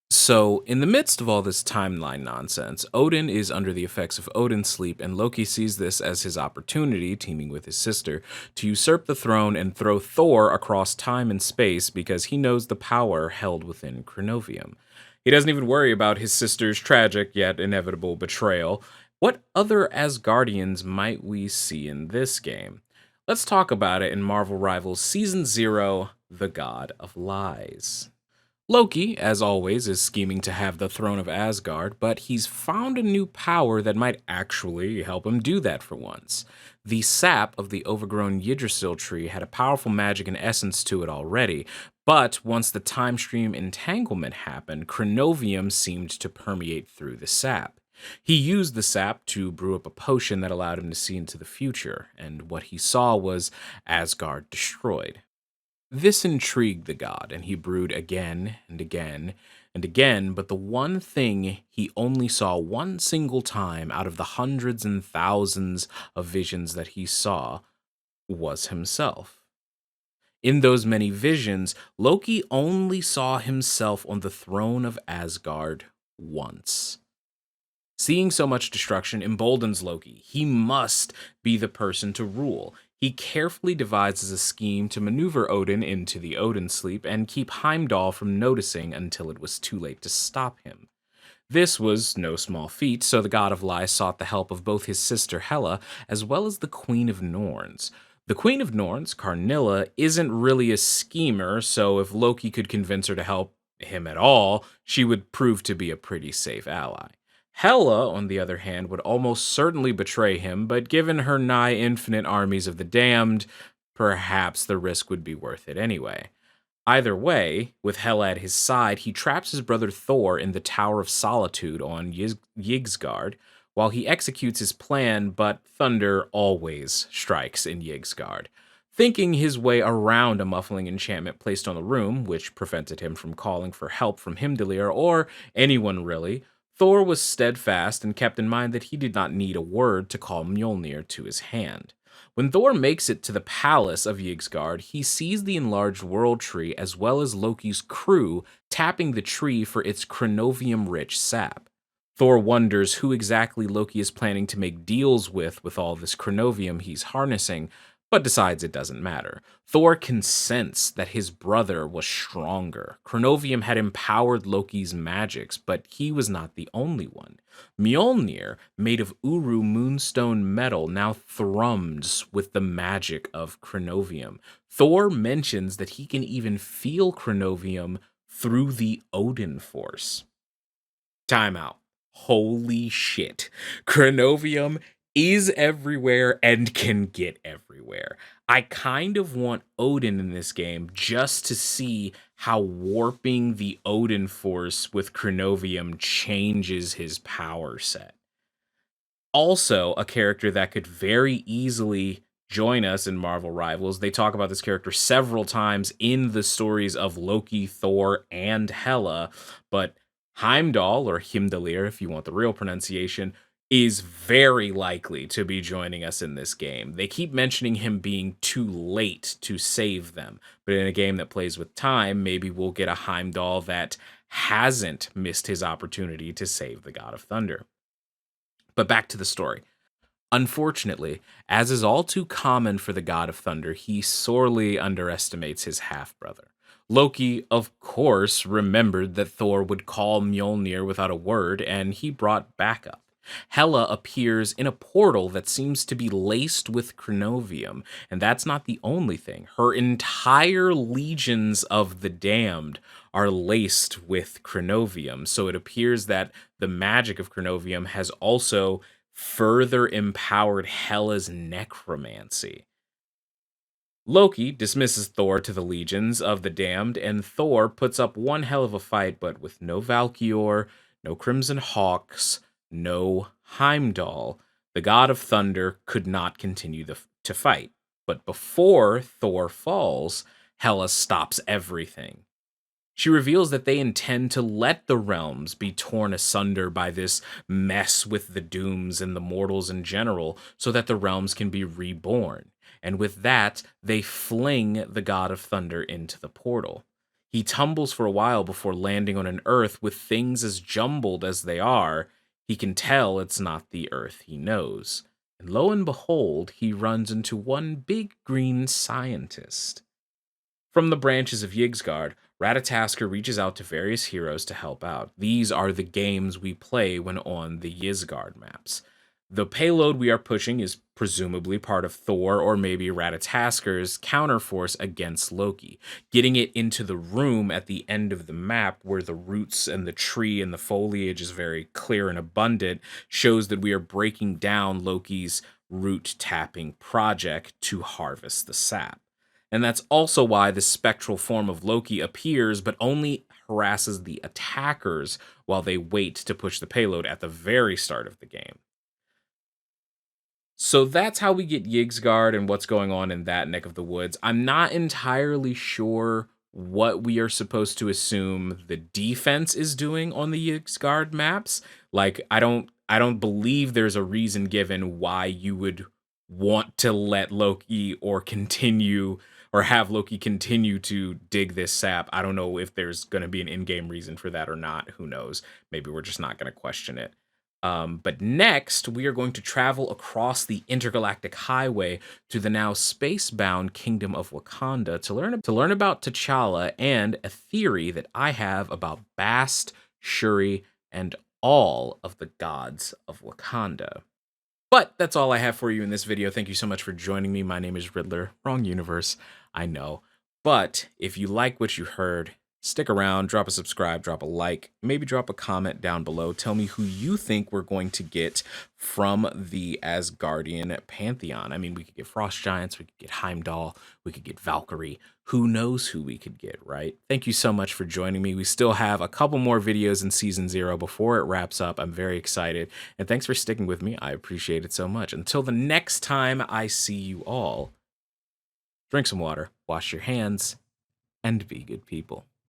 So, in the midst of all this timeline nonsense, Odin is under the effects of Odin's sleep, and Loki sees this as his opportunity, teaming with his sister, to usurp the throne and throw Thor across time and space because he knows the power held within Chronovium. He doesn't even worry about his sister's tragic yet inevitable betrayal. What other Asgardians might we see in this game? Let's talk about it in Marvel Rivals Season 0, The God of Lies. Loki, as always, is scheming to have the throne of Asgard, but he's found a new power that might actually help him do that for once. The sap of the overgrown Yggdrasil tree had a powerful magic and essence to it already, but once the time stream entanglement happened, Chronovium seemed to permeate through the sap. He used the sap to brew up a potion that allowed him to see into the future, and what he saw was Asgard destroyed. This intrigued the god, and he brewed again and again and again, but the one thing he only saw one single time out of the hundreds and thousands of visions that he saw was himself. In those many visions, Loki only saw himself on the throne of Asgard once. Seeing so much destruction emboldens Loki. He must be the person to rule. He carefully devises a scheme to maneuver Odin into the Odin sleep and keep Heimdall from noticing until it was too late to stop him. This was no small feat, so the God of Lies sought the help of both his sister Hela as well as the Queen of Norns. The Queen of Norns, Karnilla, isn't really a schemer, so if Loki could convince her to help him at all, she would prove to be a pretty safe ally. Hela, on the other hand, would almost certainly betray him, but given her nigh infinite armies of the damned, perhaps the risk would be worth it anyway. Either way, with Hela at his side, he traps his brother Thor in the Tower of Solitude on Yggsgard while he executes his plan, but thunder always strikes in Yggsgard. Thinking his way around a muffling enchantment placed on the room, which prevented him from calling for help from Himdalir or anyone really, Thor was steadfast and kept in mind that he did not need a word to call Mjolnir to his hand. When Thor makes it to the palace of Yggsgard, he sees the enlarged world tree as well as Loki's crew tapping the tree for its Chronovium-rich sap. Thor wonders who exactly Loki is planning to make deals with all this Chronovium he's harnessing, but decides it doesn't matter. Thor can sense that his brother was stronger. Chronovium had empowered Loki's magics, but he was not the only one. Mjolnir, made of Uru moonstone metal, now thrums with the magic of Chronovium. Thor mentions that he can even feel Chronovium through the Odin force. Time out. Holy shit. Chronovium is everywhere and can get everywhere. I kind of want Odin in this game just to see how warping the Odin force with Chronovium changes his power set. Also, a character that could very easily join us in Marvel Rivals. They talk about this character several times in the stories of Loki, Thor, and Hela, but Heimdall, or Himdalir if you want the real pronunciation, is very likely to be joining us in this game. They keep mentioning him being too late to save them, but in a game that plays with time, maybe we'll get a Heimdall that hasn't missed his opportunity to save the God of Thunder. But back to the story. Unfortunately, as is all too common for the God of Thunder, he sorely underestimates his half-brother. Loki, of course, remembered that Thor would call Mjolnir without a word, and he brought backup. Hela appears in a portal that seems to be laced with Chronovium, and that's not the only thing. Her entire legions of the damned are laced with Chronovium, so it appears that the magic of Chronovium has also further empowered Hela's necromancy. Loki dismisses Thor to the legions of the damned, and Thor puts up one hell of a fight, but with no Valkyr, no Crimson Hawks, no Heimdall. The God of Thunder could not continue to fight. But before Thor falls, Hela stops everything. She reveals that they intend to let the realms be torn asunder by this mess with the dooms and the mortals in general, so that the realms can be reborn. and with that, they fling the god of thunder into the portal. He tumbles for a while before landing on an Earth with things as jumbled as they are. He can tell it's not the Earth he knows. And lo and behold, he runs into one big green scientist. From the branches of Yggsgard, Ratatoskr reaches out to various heroes to help out. These are the games we play when on the Yggsgard maps. The payload we are pushing is presumably part of Thor or maybe Ratataskr's counterforce against Loki. Getting it into the room at the end of the map where the roots and the tree and the foliage is very clear and abundant shows that we are breaking down Loki's root tapping project to harvest the sap. And that's also why the spectral form of Loki appears, but only harasses the attackers while they wait to push the payload at the very start of the game. So that's how we get Yggsgard and what's going on in that neck of the woods. I'm not entirely sure what we are supposed to assume the defense is doing on the Yggsgard maps. Like I don't believe there's a reason given why you would want to let Loki or continue or have Loki continue to dig this sap. I don't know if there's going to be an in-game reason for that or not. Who knows? Maybe we're just not going to question it. But next, we are going to travel across the intergalactic highway to the now space-bound kingdom of Wakanda to learn about T'Challa and a theory that I have about Bast, Shuri, and all of the gods of Wakanda. But that's all I have for you in this video. Thank you so much for joining me. My name is Riddler. Wrong universe, I know. But if you like what you heard, stick around, drop a subscribe, drop a like, maybe drop a comment down below. Tell me who you think we're going to get from the Asgardian pantheon. I mean, we could get Frost Giants, we could get Heimdall, we could get Valkyrie. Who knows who we could get, right? Thank you so much for joining me. We still have a couple more videos in Season 0 before it wraps up. I'm very excited. And thanks for sticking with me. I appreciate it so much. Until the next time I see you all, drink some water, wash your hands, and be good people.